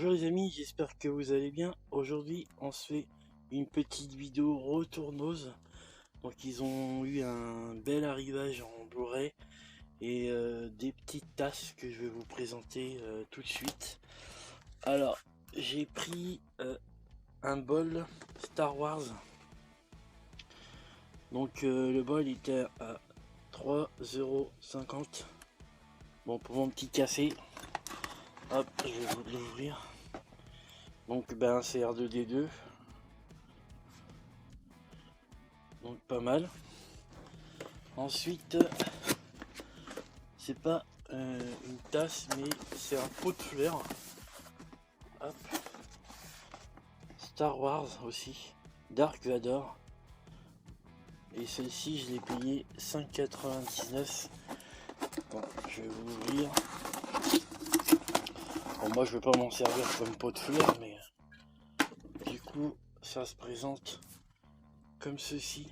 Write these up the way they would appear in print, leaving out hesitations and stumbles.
Bonjour les amis, j'espère que vous allez bien. Aujourd'hui on se fait une petite vidéo retourneuse. Donc ils ont eu un bel arrivage en Blu-ray et des petites tasses que je vais vous présenter tout de suite. Alors j'ai pris un bol Star Wars. Donc le bol était à 3,50 €. Bon, pour mon petit café, hop, je vais vous l'ouvrir. Donc ben c'est R2D2, donc pas mal. Ensuite c'est pas une tasse mais c'est un pot de fleurs. Hop. Star Wars aussi, Dark Vador, et celle-ci je l'ai payé 5,99 €. Bon, je vais vous l'ouvrir. Bon, moi je vais pas m'en servir comme pot de fleurs, mais du coup ça se présente comme ceci.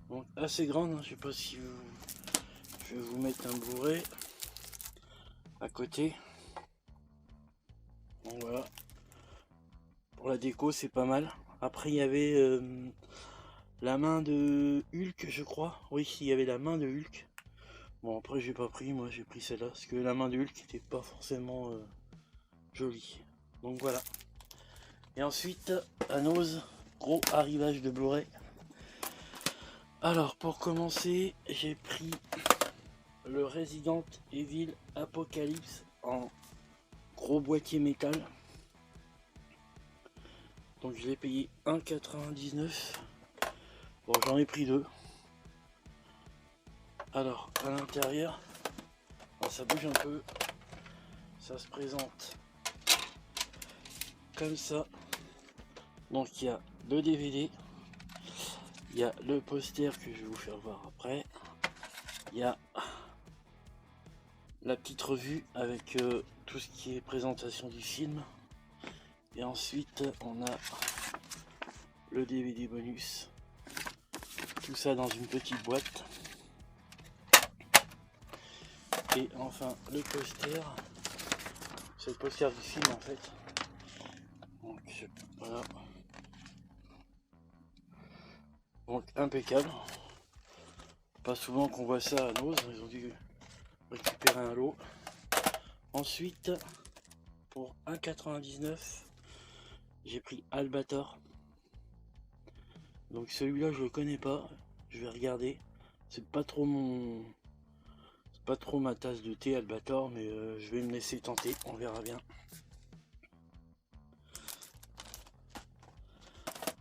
Donc assez grande, hein. Je sais pas si vous... Je vais vous mettre un Blu-ray à côté. Donc voilà. Pour la déco c'est pas mal. Après il y avait la main de Hulk, je crois. Oui, il y avait la main de Hulk. Bon, après j'ai pas pris, moi j'ai pris celle-là parce que la main de Hulk n'était pas forcément jolie. Donc voilà. Et ensuite, un ose, gros arrivage de Blu-ray. Alors pour commencer, j'ai pris le Resident Evil Apocalypse en gros boîtier métal. Donc je l'ai payé 1,99 €. Bon, j'en ai pris deux. Alors à l'intérieur, ça bouge un peu. Ça se présente comme ça. Donc il y a le DVD, il y a le poster que je vais vous faire voir après, il y a la petite revue avec tout ce qui est présentation du film, et ensuite on a le DVD bonus, tout ça dans une petite boîte, et enfin le poster, c'est le poster du film en fait. Donc voilà, donc impeccable. Pas souvent qu'on voit ça à Nose, ils ont dû récupérer un lot. Ensuite, pour 1,99 €, j'ai pris Albator. Donc celui-là je le connais pas, je vais regarder. C'est pas trop ma tasse de thé Albator, mais je vais me laisser tenter, on verra bien.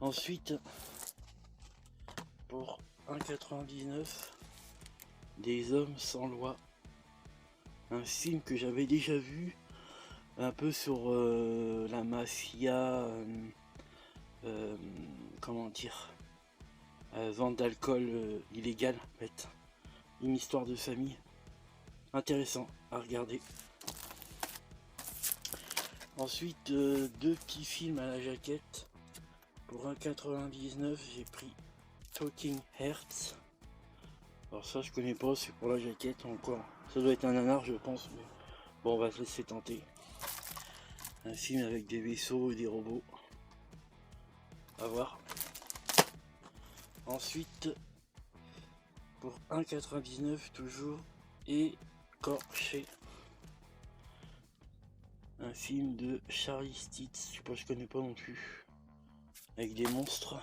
Ensuite, pour 1,99 €, Des hommes sans loi, un film que j'avais déjà vu, un peu sur la mafia, comment dire, vente d'alcool illégal en fait, une histoire de famille, intéressant à regarder. Ensuite deux petits films à la jaquette. Pour 1,99 €, j'ai pris Talking Hearts. Alors ça je connais pas, c'est pour la jaquette encore, ça doit être un nanar je pense, mais bon on va se laisser tenter. Un film avec des vaisseaux et des robots, à voir. Ensuite pour 1,99 € toujours, Écorché, un film de Charlie Stitz, je sais pas, je connais pas non plus, avec des monstres,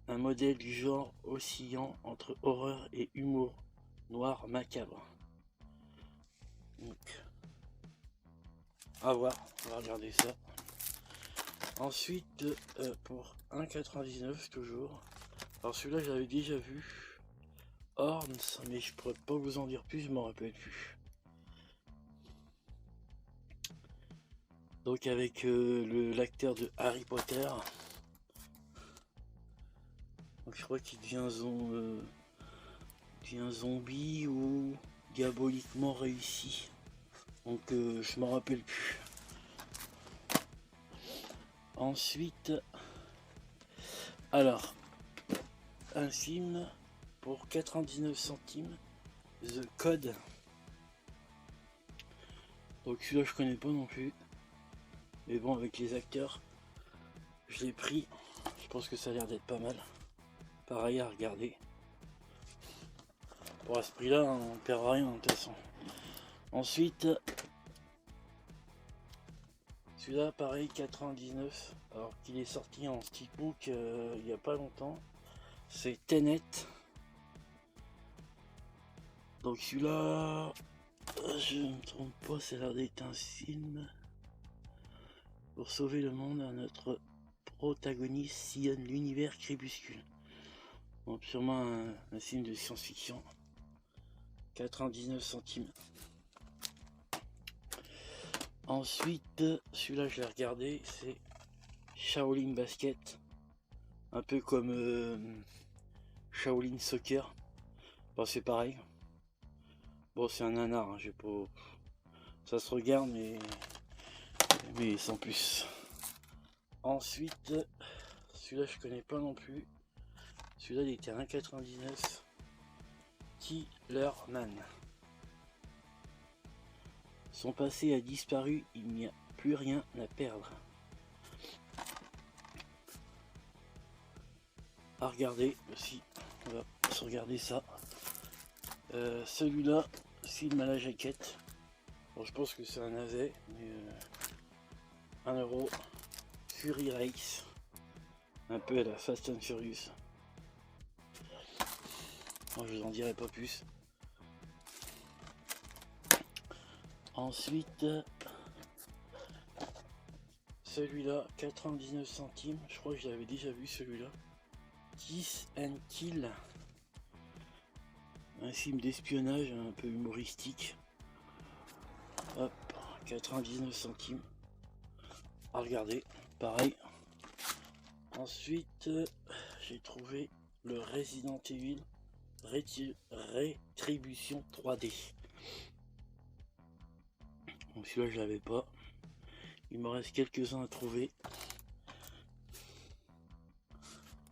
un modèle du genre oscillant entre horreur et humour noir macabre. Donc à voir, on va regarder ça. Ensuite pour 1,99 € toujours, alors celui-là j'avais déjà vu, Horns, mais je pourrais pas vous en dire plus, je m'en rappelle plus. Donc avec l'acteur de Harry Potter. Donc je crois qu'il devient zombie ou diaboliquement réussi. Donc je m'en rappelle plus. Ensuite, alors, un film pour 99 centimes, The Code. Donc celui-là je connais pas non plus. Mais bon, avec les acteurs, je l'ai pris. Je pense que ça a l'air d'être pas mal. Pareil à regarder. Pour à ce prix-là, on ne perdra rien de toute façon. Ensuite, celui-là, pareil, 99. Alors qu'il est sorti en steelbook il n'y a pas longtemps. C'est Tenet. Donc celui-là, je ne me trompe pas, ça a l'air d'être un film. Pour sauver le monde, notre protagoniste sillonne l'univers Crépuscule. Donc sûrement un film de science-fiction. 99 centimes. Ensuite, celui-là je l'ai regardé, c'est Shaolin Basket. Un peu comme Shaolin Soccer. Bon, c'est pareil. Bon, c'est un nanar, hein, j'ai pas... Ça se regarde, mais sans plus. Ensuite, celui-là je connais pas non plus. Celui-là il était à 1,99. Killerman. Son passé a disparu, il n'y a plus rien à perdre. À regarder aussi, on va se regarder ça. Celui-là, film à la jaquette. Bon, je pense que c'est un navet, mais 1 €. Fury Race, un peu à la Fast and Furious. Bon, je vous en dirai pas plus. Ensuite, celui-là, 99 centimes. Je crois que je l'avais déjà vu celui-là. Kiss and Kill. Un film d'espionnage un peu humoristique. Hop, 99 centimes. À regarder, pareil. Ensuite, j'ai trouvé le Resident Evil Rétribution 3D. Donc celui-là je l'avais pas. Il me reste quelques-uns à trouver.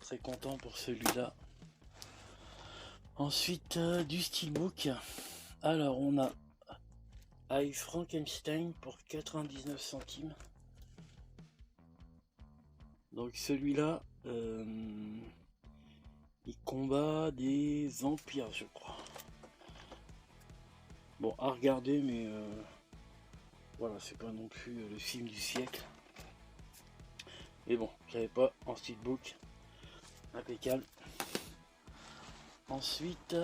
Très content pour celui-là. Ensuite du steelbook. Alors on a I Frankenstein pour 99 centimes. Donc celui-là, il combat des vampires, je crois. Bon, à regarder, mais voilà, c'est pas non plus le film du siècle. Mais bon, j'avais pas en steelbook. Impeccable. Ensuite,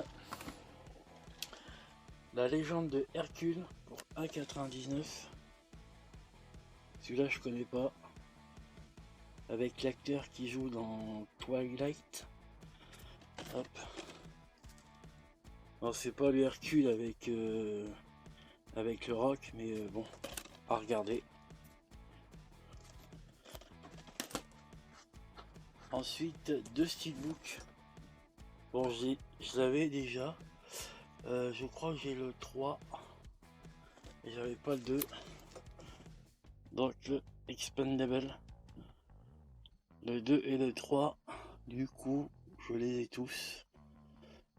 la légende de Hercule pour 1,99. Celui-là, je connais pas. Avec l'acteur qui joue dans Twilight. Hop. Alors c'est pas le Hercule avec avec le Rock, mais bon, à regarder. Ensuite, deux steelbooks. Bon, je l'avais déjà. Je crois que j'ai le 3 et j'avais pas le 2. Donc le Expandable. Le 2 et le 3. Du coup, je les ai tous.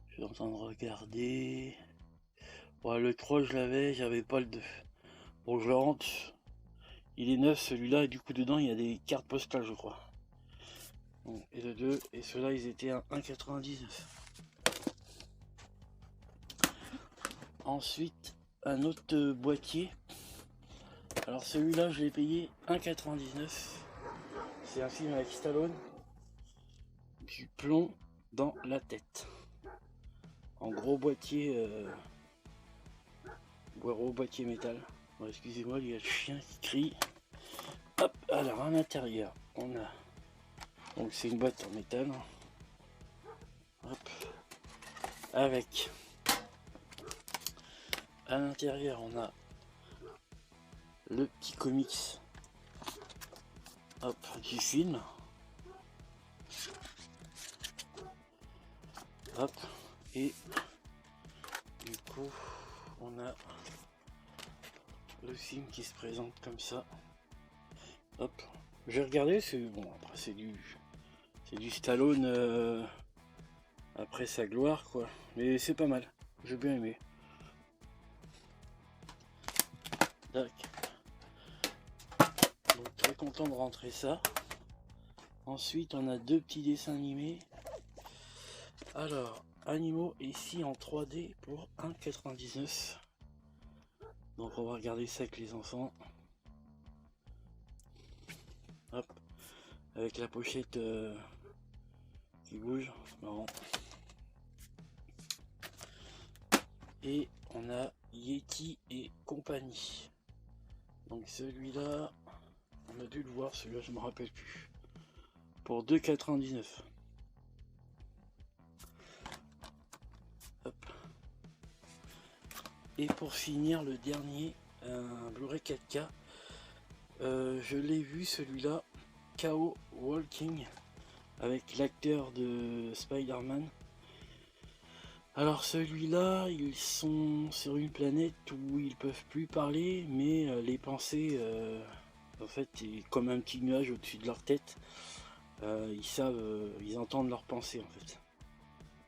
Je suis en train de regarder. Ouais, le 3 je l'avais, j'avais pas le 2. Bon, je le rentre. Il est neuf celui-là et du coup dedans il y a des cartes postales je crois. Bon, et le 2 et ceux-là ils étaient à 1,99. Ensuite un autre boîtier. Alors celui-là je l'ai payé 1,99. C'est un film avec Stallone. Du plomb dans la tête. En gros boîtier gros boîtier métal. Bon, excusez-moi, il y a le chien qui crie. Hop, alors à l'intérieur on a, donc c'est une boîte en métal. Hop, avec à l'intérieur on a le petit comics, hop, du film. Hop, et du coup on a le film qui se présente comme ça. Hop, j'ai regardé, c'est bon, après c'est du Stallone après sa gloire quoi, mais c'est pas mal, j'ai bien aimé. Tac. Donc très content de rentrer ça. Ensuite on a deux petits dessins animés. Alors, animaux ici en 3D pour 1,99 €. Donc on va regarder ça avec les enfants. Hop. Avec la pochette qui bouge, c'est marrant. Et on a Yeti et compagnie. Donc celui-là, on a dû le voir, celui-là je me rappelle plus. Pour 2,99 €. Hop. Et pour finir, le dernier, un Blu-ray 4K. Je l'ai vu celui-là, KO Walking, avec l'acteur de Spider-Man. Alors celui-là, ils sont sur une planète où ils peuvent plus parler, mais les pensées, en fait, comme un petit nuage au-dessus de leur tête, ils savent, ils entendent leurs pensées en fait.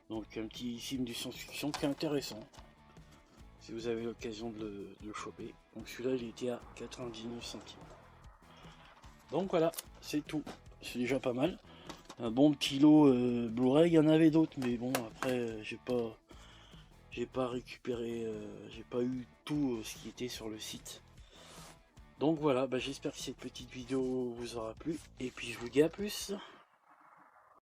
Donc un petit film de science-fiction qui est intéressant, si vous avez l'occasion de le choper. Donc celui-là, il était à 99 centimes. Donc voilà, c'est tout. C'est déjà pas mal. Un bon petit lot Blu-ray, il y en avait d'autres, mais bon après j'ai pas récupéré, j'ai pas eu tout ce qui était sur le site. Donc voilà, j'espère que cette petite vidéo vous aura plu, et puis je vous dis à plus.